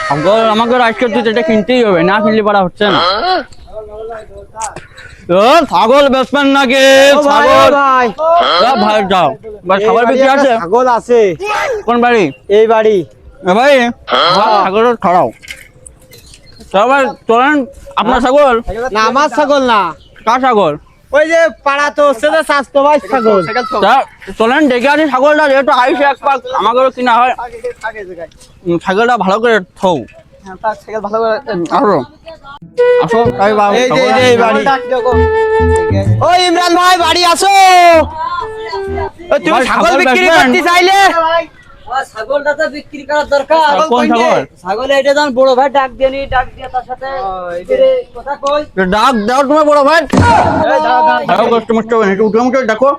ছাগল আমাকে আজকে তুই এটা কিনতেই হবে, না কিনলে পারা হচ্ছে না। ছাগল বেচবেন নাকি? ছাগল ভাই যাও ভাই, ছাগল বিক্রি আছে? ছাগল আছে। কোন বাড়ি? এই বাড়ি। ভাই ছাগল ছড়াও ভাই, চলেন। আপনার ছাগল না, আমার ছাগল না। কার ছাগল? ওই যে পাড়া তো হচ্ছে যে স্বাস্থ্য ভাই ছাগল। চলেন ডেকে আনি ছাগলটা, যেহেতু আইসে এক পাক আমাকেও কিনা হয়। ছাগলটা ভালো করে থৌ। আসো আসো তাই বাবু। এই বাড়ি। ও ইমরান ভাই, বাড়ি আসো। তুমি ছাগল বিক্রি করতে চাইলে? ছাগলটা তো বিক্রি করার দরকার। কোন ছাগল? ছাগল এটা যখন বড় ভাই ডাক দিয়ে তার সাথে কথা কই। ডাক দাও তোমার বড় ভাই। ভালো কষ্ট মষ্ট হবে না, একটু উঠে মুঠে দেখো।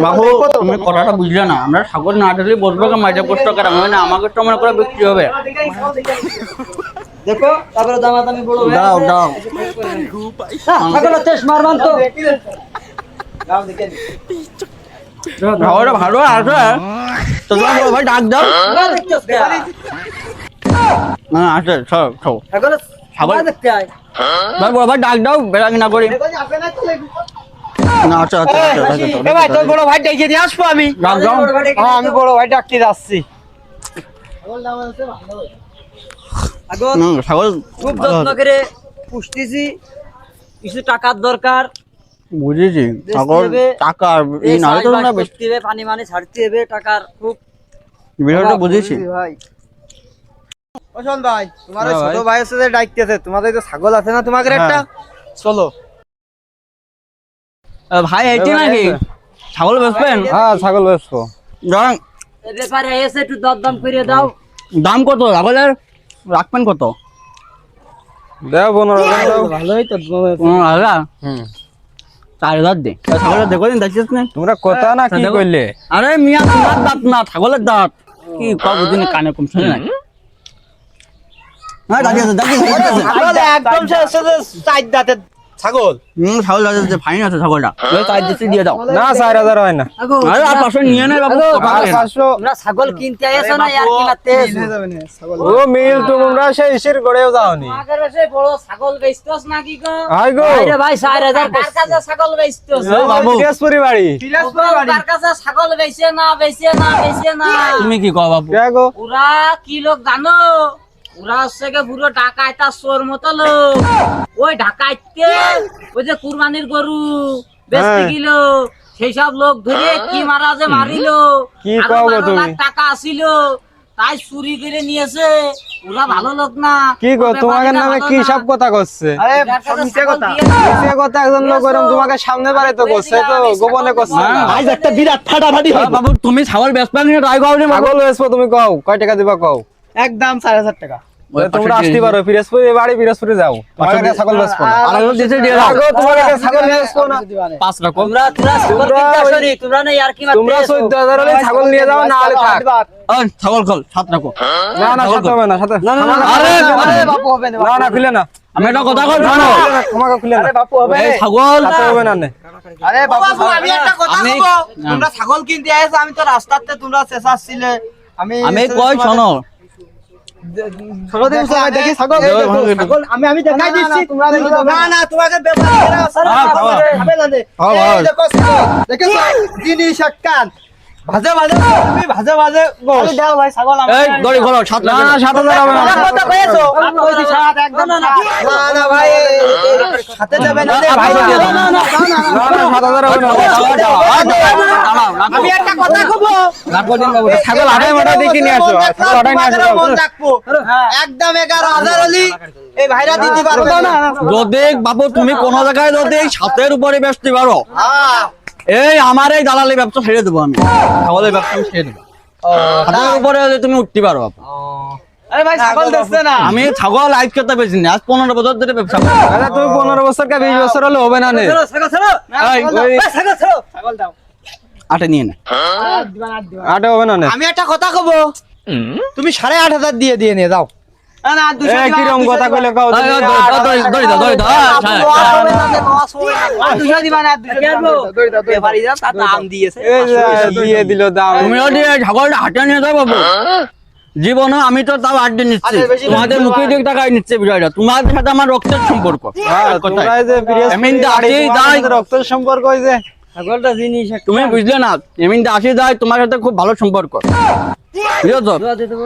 বাবু তুমি কথাটা বুঝলে না, আমরা ছাগল না ঢালি বসবো মাইটা কষ্ট করা হয় না, আমাকে তো মনে করে বিক্রি হবে। দেখো তারপরে দামাদামি বড় ভাই। দাও দাও। ছাগলের তেজ মারবান তো। খাওয়াটা ভালো আছে তো, তোমার বড় ভাই ডাক দাও। হ্যাঁ আছে, সব সব ছাগলের ছাগল দেখতে আয়। ভাই বড় ভাই ডাক দাও, বেড়া কিনা করি না। আচ্ছা আচ্ছা এ ভাই, তোর বড় ভাই ডেকে নিয়ে আসবো আমি। ডাক দাও। হ্যাঁ, আমি বড় ভাই ডাকতে যাচ্ছি। ছাগল খুব যত্ন করে পুষতেছি, কিছু টাকার দরকার। বুঝেছি, ছাগল হবে। টাকা এই এই নালে তো না বেশি করতে হবে, পানি মানে ছাড়তে হবে, টাকার খুব বিষয়টা বুঝেছি। ভাই ওজন ভাই, তোমার ওই ছোট ভাই আছে যে ডাকতেছে, তোমাদের তো ছাগল আছে না তোমাদের একটা? চলো ভাই এটি নাকি ছাগল বেচবেন? হ্যাঁ, ছাগল বেচবো। ধরেন এই ব্যাপারে এসে একটু দরদাম করে দাও। দাম কত ছাগলের রাখবেন কত? দেও 15,000। ভালোই তো। 15,000? 4,000 দে। ছাগলের দেখো দিন, দেখছিস না? তোমরা কথা না কি কইলে? আরে মিয়া তোমার দাঁত না, ছাগলের দাঁত। কি কব দিন কানে কম শুনে না? হ্যাঁ দাঁড়িয়ে আছে, দাঁড়িয়ে আছে। ছাগল একদম শেষ হচ্ছে, চার দাঁতের ছাগল। ছাগল দাঁড়িয়ে ফাইন আছে ছাগলটা, তাই দিচ্ছি দিয়ে দাও। না, 4,000 হয় না। আরে আর 500 নিয়ে নেই বাবু। আর 500 তোমরা ছাগল কিনতে আইছো না আর কি মারতে আইছো? ও মিল, তোমরা সেই ইসের গড়েও যাওনি। আগের সে বড় ছাগল বেচতোস নাকি গো? আই গো, আরে ভাই 4,000 কার কাছে ছাগল বেচতোস? বাবু পিরাজপুরি বাড়ি। কার কাছে ছাগল বেচে না বেচে না। তুমি কি কও বাবু? কে গো? ওরা কি লোক জানো? ওরা হচ্ছে গে পুরো ডাকাইতা চোর মতো লোক। ওই ডাকাইতে ওই যে কুরবানির গরু বেচতে গেল, সেই সব লোক ধরে কি মারা যে মারিল। কি আরো কও গো 12 তুমি? লাখ টাকা আসিল, তাই চুরি করে নিয়েছে। ওরা ভালো লোক না। কি গো, তোমাদের নামে কি সব কথা করছে? মিছে কথা একজন লোক এরকম তোমাকে সামনে বারে তো করছে, তো গোপনে করছে। আজ একটা বিরাট ফাটাফাটি হয় বাবু। তুমি ছাগল বেচবেন না ট্রাই করো নি বাবু। ছাগল বেচবো, তুমি কও কয় টাকা দিবা কও। একদম 4,000 টাকা। তোমরা আসতে পারো পিরাজপুরি বাড়ি, পিরাজপুরি যাও। তোমাকে ছাগল বেচবো না। আর দিতে দিয়ে দাও। আগো তোমাকে ছাগল বেচবো না। 5 রকম। তোমরা ছাগল কিনতে আসো নি, তোমরা না আর কি মারতে তোমরা আইছো? 14,000 হলে ছাগল নিয়ে যাও, না হলে থাক। ছাগল কল 7 রাখো। না না, সাথে হবে না, সাথে। আরে আরে বাপু হবে না। না না, খুলে না। আমি একটা কথা কই শোনো। তোমাকে খুলে না। বাপু হবে এই না। ছাগল সাথে হবে না নে। আরে বাপু, আমি একটা কথা আমি- বলবো। তোমরা ছাগল কিনতে আইছো, আমি তো রাস্তাতে তোমরা চেঁচাচ্ছিলে। আমি কই শোনো। ছাগল দেখো, দেখি ছাগল ছাগল আমি দেখাই দিচ্ছি। না না, তোমাকে ব্যাপার করে আছে না, হ্যাঁ, ছাগল হ্যাঁ। খাবে না দে। হ্যাঁ, এই হ্যাঁ। দেখো ছাগল, দেখেছো জিনিস একখান ভাজে ভাজে, তুমি ভাজে ভাজে গোশ দাও ভাই ছাগল। এই গড়ি গড় 7 না না, 7,000 হবে না। কথা কইছো কইছি সাত একদম না না ভাই, সাথে যাবে না রে ভাই। না না 7,000 হবে না। আমি একটা কথা কব। রাখো দিন বাবু। ছাগল আড়াই মাথা দেখে নিয়ে আসো, ছাগল আড়াই নিয়ে আসো। মন রাখবো। একদম 11,000 হলি এই ভাইরা দিতে পারবে না। যদি বাবু তুমি কোন জায়গায় যদি 7-এর উপরে বেচতে পারো, হ্যাঁ, এই আমার এই দালালি ব্যবসা ছেড়ে দেবো আমি। ছাগলের ব্যবসা আমি ছেড়ে দেবো। 7-এর উপরে যদি তুমি উঠতে পারো বাবু। আরে ভাই ছাগল দেখছে না। আমি ছাগল আজ করতে বেশি না, আজ 15 বছর ধরে ব্যবসা করি। আরে তুমি 15 বছর কা 20 বছর হলে হবে না নে। ছাগল ছাগল এই, ছাগল ছাগল দাও। আটে নিয়ে নে। আটে হবে না নে। আমি একটা কথা কব। তুমি 8,500 দিয়ে নিয়ে যাও। কিরম কথা কইলে কও এই, এই, ধরে দাও, ধরে দাও। এই যে দিয়ে দিল দাম তুমি যদি এই ছাগলটা হাটে নিয়ে যাও বাবু জীবনে আমি তো তাও 8 দিন নিচ্ছি তোমাদের মুখে দিক টাকায় নিচ্ছে বিষয়টা তোমাদের সাথে আমার রক্তের সম্পর্ক তোমরা এই যে এমনিতে আসি যাই রক্তের সম্পর্ক হইছে ছাগলটা জিনিস তুমি বুঝলে না এমনিতে আসি যাই তোমার সাথে খুব ভালো সম্পর্ক বুঝেছো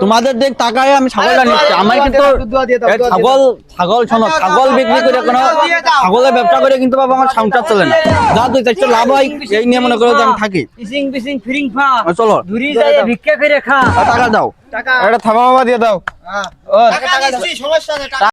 তোমাদের দিক টাকায় আমি ছাগলটা নিচ্ছি আমার কিন্তু এই ছাগল শোনো ছাগল বিক্রি করে কোনো ছাগলের ব্যবসা করে কিন্তু বাবা আমার সংসার চলে না যা দুই চারটে লাভ হয় এই নিয়ে মনে করো যে আমি থাকি পিসিং পিসিং ফিরিং ফা চলো ঘুরি যায় ভিক্ষা করে খা টাকা দাও এটা থামা দিয়ে দাও টাকা দিচ্ছি, সমস্যা নেই, টাকা